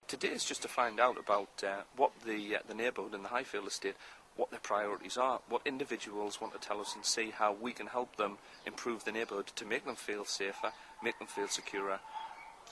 Today is just to find out about what the neighbourhood and the Highfield estate, what their priorities are, what individuals want to tell us, and see how we can help them improve the neighbourhood to make them feel safer, make them feel securer.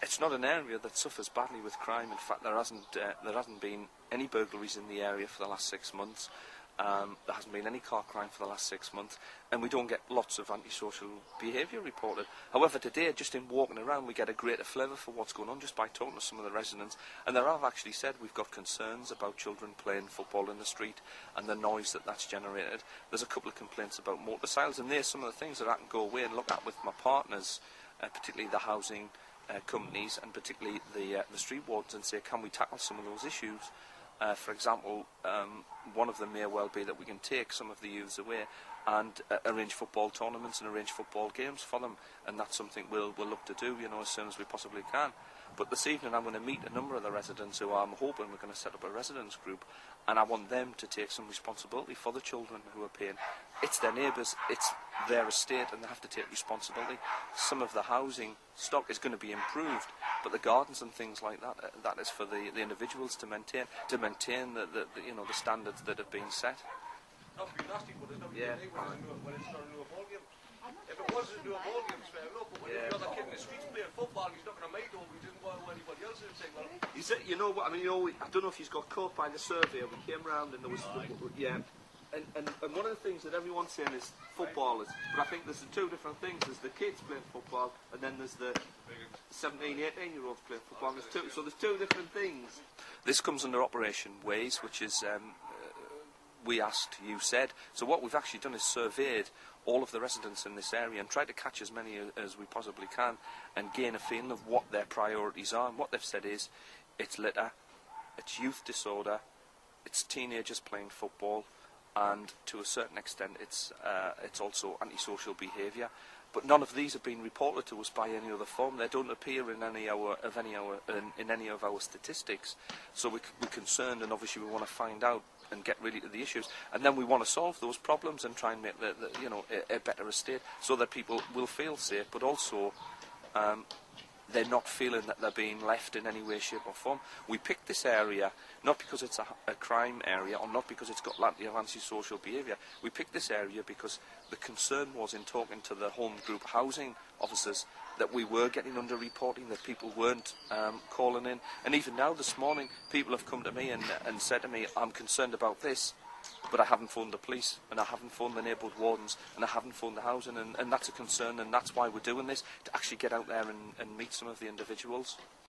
It's not an area that suffers badly with crime. In fact, there hasn't been any burglaries in the area for the last 6 months. There hasn't been any car crime for the last 6 months, and we don't get lots of antisocial behaviour reported. However, today, just in walking around, we get a greater flavour for what's going on just by talking to some of the residents, and they have actually said we've got concerns about children playing football in the street and the noise that's generated. There's a couple of complaints about motorcycles, and there's some of the things that I can go away and look at with my partners, particularly the housing companies and particularly the street wardens, and say, can we tackle some of those issues? For example, one of them may well be that we can take some of the youths away and arrange football tournaments and arrange football games for them, and that's something we'll look to do, as soon as we possibly can. But this evening I'm going to meet a number of the residents who I'm hoping we're going to set up a residents group, and I want them to take some responsibility for the children who are paying. It's their neighbours, it's their estate, and they have to take responsibility. Some of the housing stock is going to be improved, but the gardens and things like that, that is for the individuals to maintain the standards that have been set. Not to be nasty, but there's nobody Yeah. when it's not a new ball game. If it was a new ball game, it's fair enough, but when the other kid in the streets playing football, he's not going to make it, he didn't want anybody else to say, well... He said, I don't know if he's got caught by the survey. We came round and there was... And one of the things that everyone's saying is footballers, but I think there's the two different things. There's the kids playing football, and then there's the 17, 18-year-olds playing football. So there's two different things. This comes under Operation Ways, which is... we asked, you said. So what we've actually done is surveyed all of the residents in this area and tried to catch as many as we possibly can and gain a feeling of what their priorities are. And what they've said is, it's litter, it's youth disorder, it's teenagers playing football, and to a certain extent it's also antisocial behaviour. But none of these have been reported to us by any other form. They don't appear in any of our statistics. So we're concerned, and obviously we want to find out and get really to the issues, and then we want to solve those problems and try and make a better estate so that people will feel safe, but also they're not feeling that they're being left in any way, shape or form. We picked this area not because it's a crime area or not because it's got plenty of antisocial behaviour. We picked this area because the concern was, in talking to the home group housing officers, that we were getting under-reporting, that people weren't calling in. And even now, this morning, people have come to me and said to me, I'm concerned about this, but I haven't phoned the police, and I haven't phoned the neighbourhood wardens, and I haven't phoned the housing, and that's a concern, and that's why we're doing this, to actually get out there and meet some of the individuals.